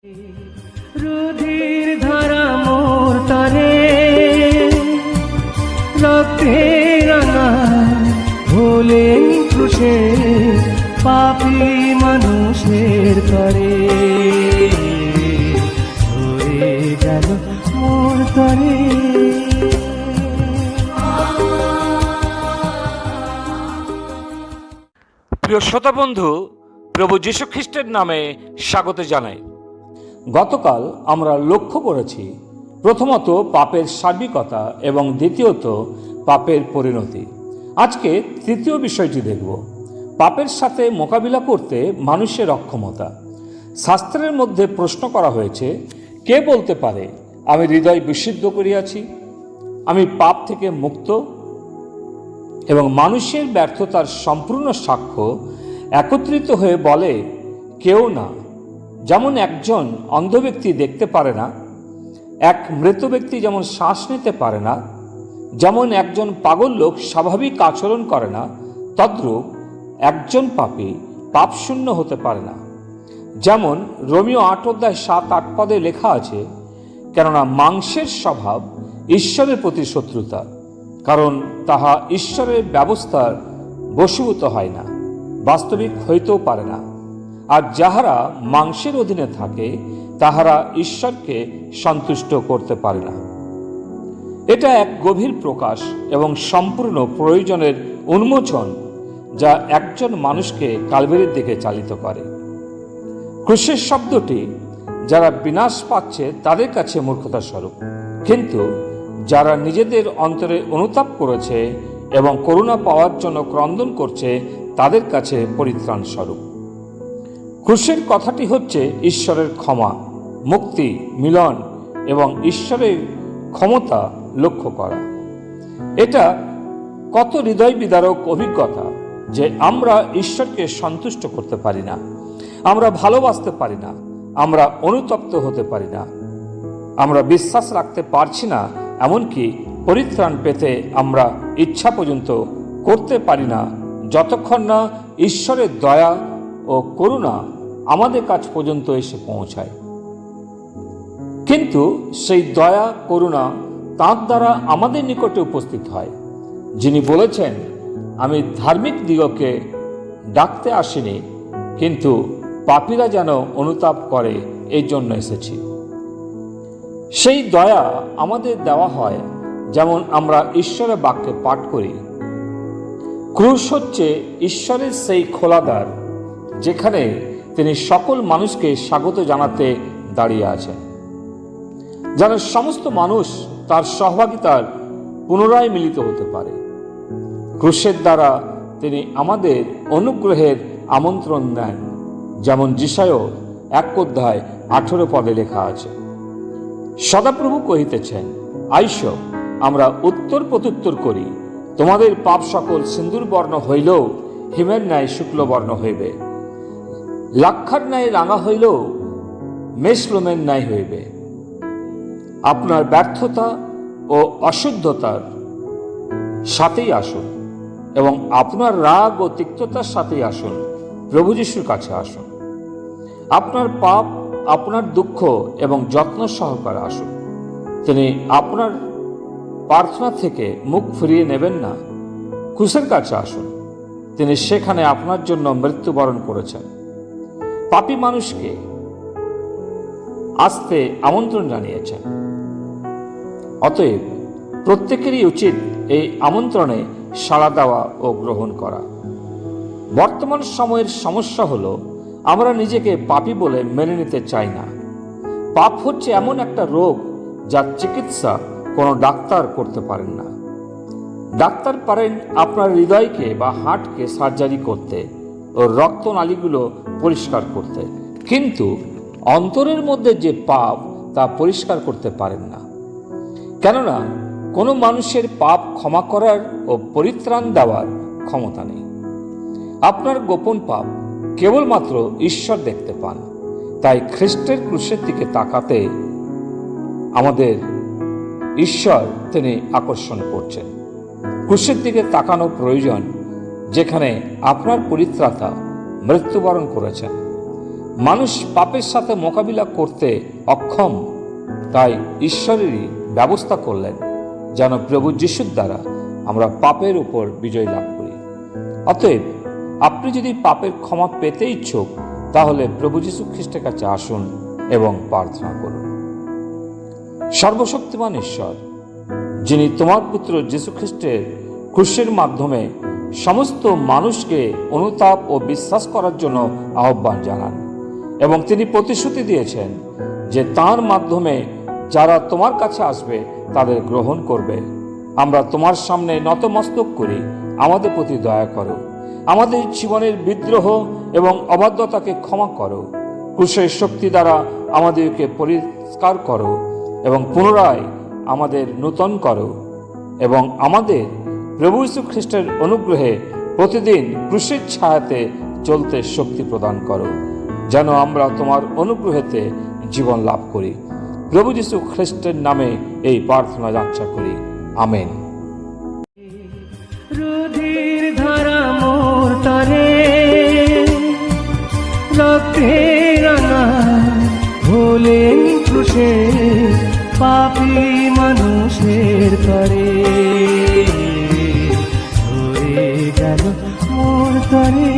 রুধির ধারা মোর তারে রক্তে রাঙা ভোলেন ক্রুশে পাপী মানুষের তরে ধরে গেল মোর তরে। প্রিয় শ্রোতা বন্ধু, প্রভু যীশু খ্রিস্টের নামে স্বাগত জানাই। গতকাল আমরা লক্ষ্য করেছি প্রথমত পাপের সার্বিকতা এবং দ্বিতীয়ত পাপের পরিণতি। আজকে তৃতীয় বিষয়টি দেখব, পাপের সাথে মোকাবিলা করতে মানুষের অক্ষমতা। শাস্ত্রের মধ্যে প্রশ্ন করা হয়েছে, কে বলতে পারে আমি হৃদয় বিশুদ্ধ করিয়াছি, আমি পাপ থেকে মুক্ত? এবং মানুষের ব্যর্থতার সম্পূর্ণ সাক্ষ্য একত্রিত হয়ে বলে, কেউ না। যেমন একজন অন্ধ ব্যক্তি দেখতে পারে না, এক মৃত ব্যক্তি যেমন শ্বাস নিতে পারে না, যেমন একজন পাগল লোক স্বাভাবিক আচরণ করে না, তদ্রূপ একজন পাপী পাপশূন্য হতে পারে না। যেমন রোমীয় 8:7-8 লেখা আছে, কেননা মাংসের স্বভাব ঈশ্বরের প্রতি শত্রুতা, কারণ তাহা ঈশ্বরের ব্যবস্থার বশীভূত হয় না, বাস্তবিক হইতেও পারে না। আর যাহারা মাংসের অধীনে থাকে তাহারা ঈশ্বরকে সন্তুষ্ট করতে পারে না। এটা এক গভীর প্রকাশ এবং সম্পূর্ণ প্রয়োজনের উন্মোচন, যা একজন মানুষকে কালভারির দিকে চালিত করে। ক্রুশের শব্দটি যারা বিনাশ পাচ্ছে তাদের কাছে মূর্খতা স্বরূপ, কিন্তু যারা নিজেদের অন্তরে অনুতাপ করেছে এবং করুণা পাওয়ার জন্য ক্রন্দন করছে তাদের কাছে পরিত্রাণ স্বরূপ। ক্রুশের কথাটি হচ্ছে ঈশ্বরের ক্ষমা, মুক্তি, মিলন এবং ঈশ্বরের ক্ষমতা লক্ষ্য করা। এটা কত হৃদয় বিদারক অভিজ্ঞতা যে আমরা ঈশ্বরকে সন্তুষ্ট করতে পারি না, আমরা ভালোবাসতে পারি না, আমরা অনুতপ্ত হতে পারি না, আমরা বিশ্বাস রাখতে পারছি না, এমনকি পরিত্রাণ পেতে আমরা ইচ্ছা পর্যন্ত করতে পারি না, যতক্ষণ না ঈশ্বরের দয়া ও করুণা আমাদের কাছ পর্যন্ত এসে পৌঁছায়। কিন্তু সেই দয়া করুণা তাঁর দ্বারা আমাদের নিকটে উপস্থিত হয়, যিনি বলেছেন, আমি ধার্মিক দিগকে ডাকতে আসিনি, কিন্তু পাপীরা যেন অনুতাপ করে এই জন্য এসেছি। সেই দয়া আমাদের দেওয়া হয় যেমন আমরা ঈশ্বরের বাক্যে পাঠ করি। ক্রুশ হচ্ছে ঈশ্বরের সেই খোলা দ্বার, যেখানে তিনি সকল মানুষকে স্বাগত জানাতে দাঁড়িয়ে আছেন, যেন সমস্ত মানুষ তার সহভাগিতার পুনরায় মিলিত হতে পারে। ক্রুশের দ্বারা তিনি আমাদের অনুগ্রহের আমন্ত্রণ দেন, যেমন যিশায় 1:18 লেখা আছে। সদাপ্রভু কহিতেছেন, আইস, আমরা উত্তর প্রত্যুত্তর করি, তোমাদের পাপ সকল সিন্দুর বর্ণ হইলেও হিমের ন্যায় শুক্লবর্ণ হইবে, লাক্ষার ন্যায় রাঙা হইলেও মেষলোমের ন্যায় হইবে। আপনার ব্যর্থতা ও অশুদ্ধতার সাথেই আসুন এবং আপনার রাগ ও তিক্ততার সাথেই আসুন, প্রভু যিশুর কাছে আসুন। আপনার পাপ, আপনার দুঃখ এবং যত্ন সহকারে আসুন। তিনি আপনার প্রার্থনা থেকে মুখ ফিরিয়ে নেবেন না। ক্রুশের কাছে আসুন, তিনি সেখানে আপনার জন্য মৃত্যুবরণ করেছেন। পাপী মানুষকে আসতে আমন্ত্রণ জানিয়েছেন। অতএব প্রত্যেকেরই উচিত এই আমন্ত্রণে সাড়া দেওয়া ও গ্রহণ করা। বর্তমান সময়ের সমস্যা হলো, আমরা নিজেকে পাপী বলে মেনে নিতে চাই না। পাপ হচ্ছে এমন একটা রোগ যার চিকিৎসা কোনো ডাক্তার করতে পারেন না। ডাক্তার পারেন আপনার হৃদয়কে বা হার্টকে সার্জারি করতে ও রক্তনালীগুলো পরিষ্কার করতে, কিন্তু অন্তরের মধ্যে যে পাপ তা পরিষ্কার করতে পারেন না। কেননা কোনো মানুষের পাপ ক্ষমা করার ও পরিত্রাণ দেওয়ার ক্ষমতা নেই। আপনার গোপন পাপ কেবলমাত্র ঈশ্বর দেখতে পান। তাই খ্রিস্টের ক্রুশের দিকে তাকাতে আমাদের ঈশ্বর তিনি আকর্ষণ করছেন। ক্রুশের দিকে তাকানো প্রয়োজন, যেখানে আপনার পরিত্রাতা মৃত্যুবরণ করেছেন। মানুষ পাপের সাথে মোকাবিলা করতে অক্ষম, তাই ঈশ্বরেরই ব্যবস্থা করলেন যেন প্রভু যিশুর দ্বারা আমরা পাপের উপর বিজয় লাভ করি। অতএব আপনি যদি পাপের ক্ষমা পেতে ইচ্ছুক, তাহলে প্রভু যীশু খ্রিস্টের কাছে আসুন এবং প্রার্থনা করুন। সর্বশক্তিমান ঈশ্বর, যিনি তোমার পুত্র যীশু খ্রিস্টের ক্রুশের মাধ্যমে সমস্ত মানুষকে অনুতাপ ও বিশ্বাস করার জন্য আহ্বান জানান, এবং তিনি প্রতিশ্রুতি দিয়েছেন যে তার মাধ্যমে যারা তোমার কাছে আসবে তাদের গ্রহণ করবে। আমরা তোমার সামনে নতমস্তক করি, আমাদের প্রতি দয়া করো, আমাদের জীবনের বিদ্রোহ এবং অবাধ্যতাকে ক্ষমা করো, ক্রুশের শক্তি দ্বারা আমাদেরকে পরিষ্কার করো এবং পুনরায় আমাদের নূতন করো, এবং আমাদের প্রভু যীশু খ্রিস্টের অনুগ্রহে প্রতিদিন ক্রুশের ছায়াতে চলতে শক্তি প্রদান করো, যেন আমরা তোমার অনুগ্রহেতে জীবন লাভ করি। প্রভু যীশু খ্রিস্টের নামে এই প্রার্থনা যাচনা করি, আমেন। রুধির ধারা মোর তরে, রক্তের রাঙা হলেন ক্রুশে পাপী মানুষের তরে, ধরে গেল মোর তরে।